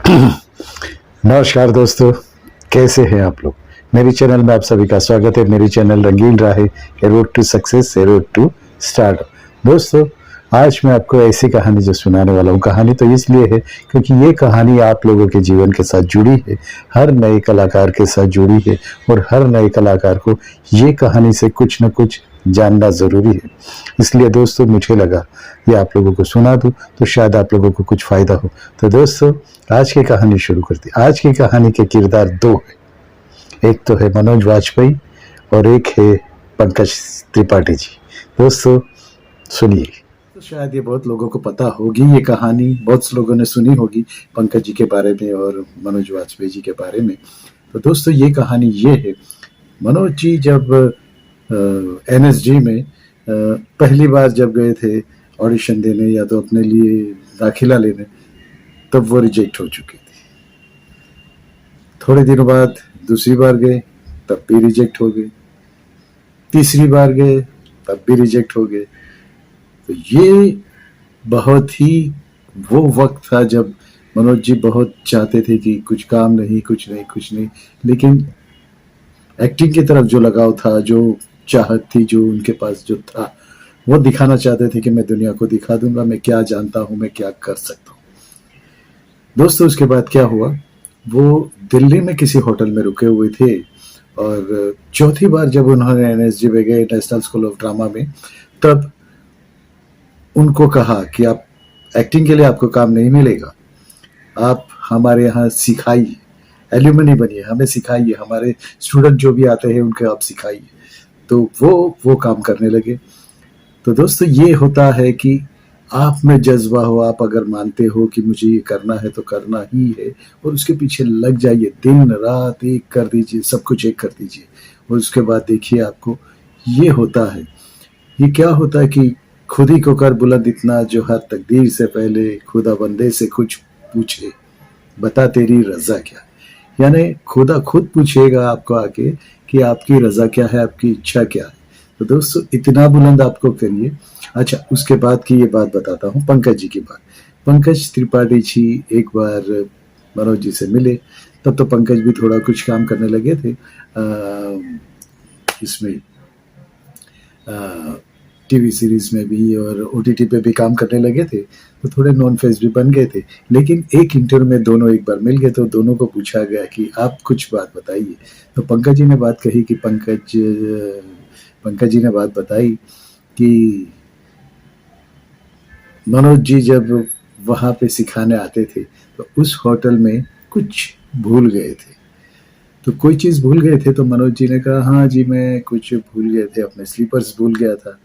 नमस्कार दोस्तों, कैसे हैं आप लोग। मेरी चैनल में आप सभी का स्वागत है। मेरी channel Rangeen Raah, a road to success, a road to start. दोस्तों, आज मैं आपको ऐसी कहानी जो सुनाने वाला हूँ, कहानी तो इसलिए है क्योंकि ये कहानी आप लोगों के जीवन के साथ जुड़ी है, हर नए कलाकार के साथ जुड़ी है और हर नए कलाकार को ये कहानी से कुछ न कुछ जानना ज़रूरी है। इसलिए दोस्तों, मुझे लगा ये आप लोगों को सुना दूँ तो शायद आप लोगों को कुछ फ़ायदा हो। तो दोस्तों, आज की कहानी शुरू करती। आज की कहानी के किरदार दो है, एक तो है मनोज वाजपेयी और एक है पंकज त्रिपाठी जी। दोस्तों सुनिए। तो शायद ये बहुत लोगों को पता होगी, ये कहानी बहुत से लोगों ने सुनी होगी पंकज जी के बारे में और मनोज वाजपेयी जी के बारे में। तो दोस्तों, ये कहानी ये है, मनोज जी जब एनएसजी में पहली बार जब गए थे ऑडिशन देने या तो अपने लिए दाखिला लेने, तब वो रिजेक्ट हो चुकी थी। थोड़े दिनों बाद दूसरी बार गए, तब भी रिजेक्ट हो गए। तीसरी बार गए, तब भी रिजेक्ट हो गए। तो ये बहुत ही वो वक्त था जब मनोज जी बहुत चाहते थे कि कुछ काम नहीं, कुछ नहीं, लेकिन एक्टिंग की तरफ जो लगाव था, जो चाहत थी, जो उनके पास जो था, वो दिखाना चाहते थे कि मैं दुनिया को दिखा दूंगा मैं क्या जानता हूँ, मैं क्या कर सकता हूँ। दोस्तों, उसके बाद क्या हुआ, वो दिल्ली में किसी होटल में रुके हुए थे और चौथी बार जब उन्होंने एनएसजी में गए, नेशनल स्कूल ऑफ ड्रामा में, तब उनको कहा कि आप एक्टिंग के लिए आपको काम नहीं मिलेगा, आप हमारे यहाँ सिखाइए, एल्यूमनी बनिए, हमें सिखाइए, हमारे स्टूडेंट जो भी आते हैं उनके आप सिखाइए। तो वो काम करने लगे। तो दोस्तों, ये होता है कि आप में जज्बा हो, आप अगर मानते हो कि मुझे ये करना है तो करना ही है और उसके पीछे लग जाइए, दिन रात एक कर दीजिए, सब कुछ एक कर दीजिए और उसके बाद देखिए आपको ये होता है। ये क्या होता है कि खुद ही को कर बुलंद इतना जो हर तकदीर से पहले खुदा बंदे से कुछ पूछे, बता तेरी रजा क्या। यानी खुदा खुद पूछेगा आपको आके कि आपकी रजा क्या है, आपकी इच्छा क्या है। तो दोस्तों, इतना बुलंद आपको करिए। अच्छा, उसके बाद की ये बात बताता हूँ, पंकज जी की बात। पंकज त्रिपाठी जी एक बार मनोज जी से मिले, तब तो पंकज भी थोड़ा कुछ काम करने लगे थे इसमें, टीवी सीरीज में भी और ओटीटी पे भी काम करने लगे थे, तो थोड़े नॉन फेस भी बन गए थे। लेकिन एक इंटरव्यू में दोनों एक बार मिल गए, तो दोनों को पूछा गया कि आप कुछ बात बताइए। तो पंकज जी ने बात कही कि पंकज जी ने बात बताई कि मनोज जी जब वहाँ पे सिखाने आते थे तो उस होटल में कुछ भूल गए थे। तो कोई चीज़ भूल गए थे, तो मनोज जी ने कहा, हाँ जी मैं कुछ भूल गए थे, अपने स्लीपर्स भूल गया था।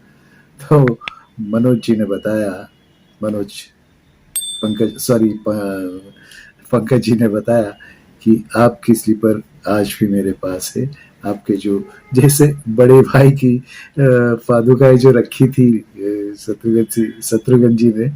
तो मनोज जी ने बताया, पंकज जी ने बताया कि आपकी स्लीपर आज भी मेरे पास है। आपके जो जैसे बड़े भाई की पादुकाएं जो रखी थी शत्रुघ्न जी ने,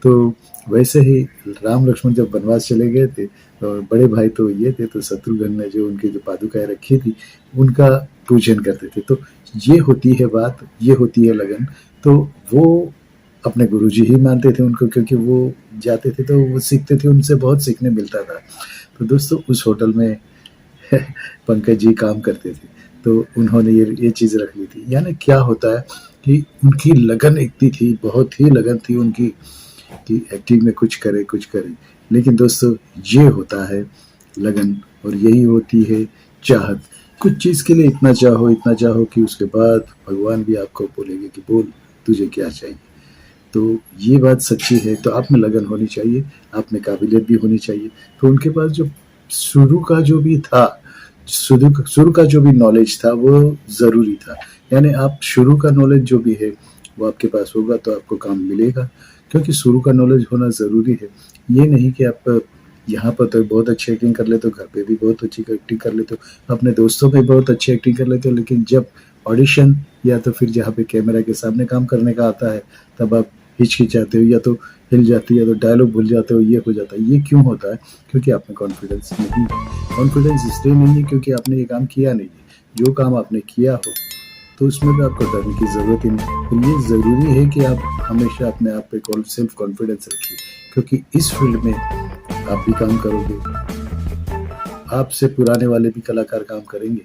तो वैसे ही राम लक्ष्मण जब वनवास चले गए थे तो बड़े भाई तो ये थे, तो शत्रुघ्न ने जो उनकी जो पादुकाएं रखी थी उनका पूजन करते थे। तो ये होती है बात, ये होती है लगन। तो वो अपने गुरुजी ही मानते थे उनको, क्योंकि वो जाते थे तो वो सीखते थे, उनसे बहुत सीखने मिलता था। तो दोस्तों, उस होटल में पंकज जी काम करते थे, तो उन्होंने ये चीज़ रख ली थी। यानी क्या होता है कि उनकी लगन इतनी थी, बहुत ही लगन थी उनकी कि एक्टिंग में कुछ करे। लेकिन दोस्तों, ये होता है लगन और यही होती है चाहत। कुछ चीज़ के लिए इतना चाहो कि उसके बाद भगवान भी आपको बोलेंगे कि बोल तुझे क्या चाहिए। तो ये बात सच्ची है। तो आप में लगन होनी चाहिए, आप में काबिलियत भी होनी चाहिए। तो उनके पास जो शुरू का जो भी नॉलेज था वो ज़रूरी था। यानी आप शुरू का नॉलेज जो भी है वो आपके पास होगा तो आपको काम मिलेगा, क्योंकि शुरू का नॉलेज होना ज़रूरी है। ये नहीं कि आप यहाँ पर तो बहुत अच्छी एक्टिंग कर लेते हो, घर पे भी बहुत अच्छी एक्टिंग कर लेते हो, अपने दोस्तों में बहुत अच्छी एक्टिंग कर लेते हो, लेकिन जब ऑडिशन या तो फिर जहाँ पे कैमरा के सामने काम करने का आता है तब आप हिचकिचाते हो, या तो हिल जाती है, या तो डायलॉग भूल जाते हो, ये हो जाता है। ये क्यों होता है? क्योंकि आप में कॉन्फिडेंस नहीं है। कॉन्फिडेंस इसलिए नहीं है क्योंकि आपने ये काम किया नहीं है। जो काम आपने किया हो तो उसमें भी आपको डरने की ज़रूरत ही नहीं। तो ये ज़रूरी है कि आप हमेशा अपने आप पे सेल्फ कॉन्फिडेंस रखिए, क्योंकि इस फील्ड में आप भी काम करोगे, आपसे पुराने वाले भी कलाकार काम करेंगे,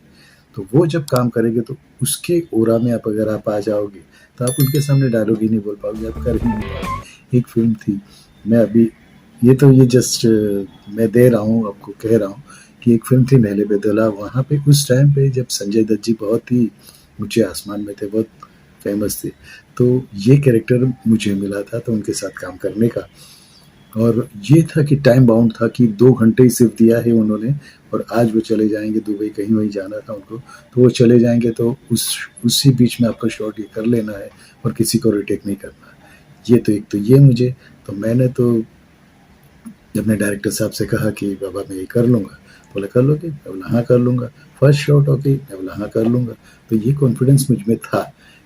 तो वो जब काम करेंगे तो उसके ऑरा में आप अगर आप आ जाओगे, तो आप उनके सामने डायलॉग ही नहीं बोल पाओगे, आप कर ही नहीं पाओगे। एक फ़िल्म थी, मैं अभी ये जस्ट मैं दे रहा हूँ, आपको कह रहा हूँ कि एक फ़िल्म थी नैले बेदौला, वहाँ पे उस टाइम पे जब संजय दत्त जी बहुत ही ऊँचे आसमान में थे, बहुत फ़ेमस थे, तो ये कैरेक्टर मुझे मिला था, तो उनके साथ काम करने का। और ये था कि टाइम बाउंड था कि 2 घंटे ही सिर्फ़ दिया है उन्होंने, और आज वो चले जाएँगे दुबई, कहीं वहीं जाना था उनको, तो वो चले जाएँगे, तो उसी बीच में आपको शॉट ये कर लेना है और किसी को रीटेक नहीं करना। ये तो एक तो ये मुझे, तो मैंने तो अपने डायरेक्टर साहब से कहा कि बाबा मैं ये कर लूँगा। बोला कर लोगे? मैं बोला हाँ कर लूँगा। First shot okay? मैं बोला हाँ कर लूँगा। तो ये कॉन्फिडेंस मुझ में था।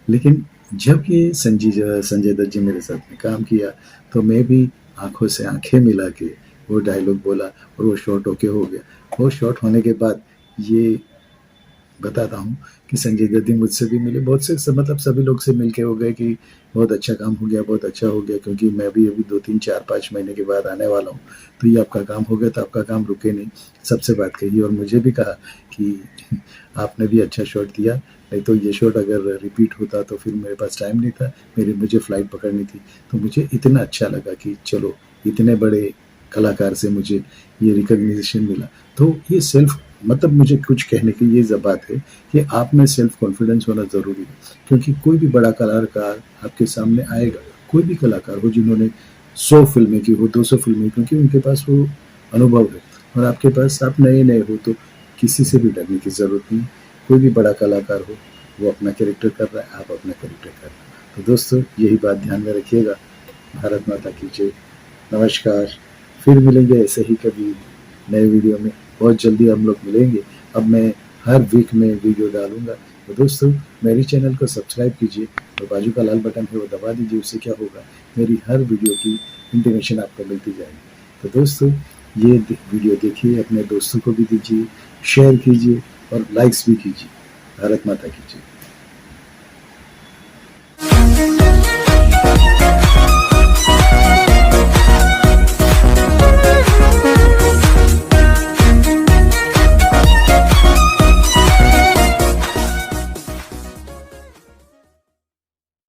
लेकिन जब ये संजय दत्त जी मेरे साथ में काम किया, तो मैं भी आँखों से आँखें मिला के वो डायलॉग बोला और वो शॉट ओके हो गया। वो शॉट होने के बाद ये बताता हूँ कि संजय दत्त जी मुझसे भी मिले, बहुत से मतलब सभी लोग से मिल के हो गए कि बहुत अच्छा काम हो गया, बहुत अच्छा हो गया, क्योंकि मैं भी अभी 2-3, 4-5 महीने के बाद आने वाला हूँ, तो ये आपका काम हो गया, तो आपका काम रुके नहीं। सबसे बात कही और मुझे भी कहा कि आपने भी अच्छा शॉट दिया, नहीं तो ये शॉट अगर रिपीट होता तो फिर मेरे पास टाइम नहीं था, मुझे फ्लाइट पकड़नी थी। तो मुझे इतना अच्छा लगा कि चलो इतने बड़े कलाकार से मुझे ये रिकॉग्निशन मिला। तो ये सेल्फ मतलब मुझे कुछ कहने की ये बात है कि आप में सेल्फ कॉन्फिडेंस होना ज़रूरी है, क्योंकि कोई भी बड़ा कलाकार आपके सामने आएगा, कोई भी कलाकार हो जिन्होंने 100 फ़िल्में की हो, 200 फ़िल्में, क्योंकि उनके पास वो अनुभव है और आपके पास आप नए-नए हो, तो किसी से भी डरने की ज़रूरत नहीं। कोई भी बड़ा कलाकार हो, वो अपना कैरेक्टर कर रहा है, आप अपना कैरेक्टर कर रहे हैं। तो दोस्तों यही बात ध्यान में रखिएगा। भारत माता की जय। नमस्कार। फिर मिलेंगे ऐसे ही कभी नए वीडियो में। बहुत जल्दी हम लोग मिलेंगे। अब मैं हर वीक में वीडियो डालूँगा। तो दोस्तों मेरे चैनल को सब्सक्राइब कीजिए और बाजू का लाल बटन है वो दबा दीजिए। उससे क्या होगा, मेरी हर वीडियो की इंटीमेशन आपको मिलती जाएगी। तो दोस्तों ये वीडियो देखिए, अपने दोस्तों को भी दीजिए, शेयर कीजिए और लाइक्स भी कीजिए। भारत माता की जय।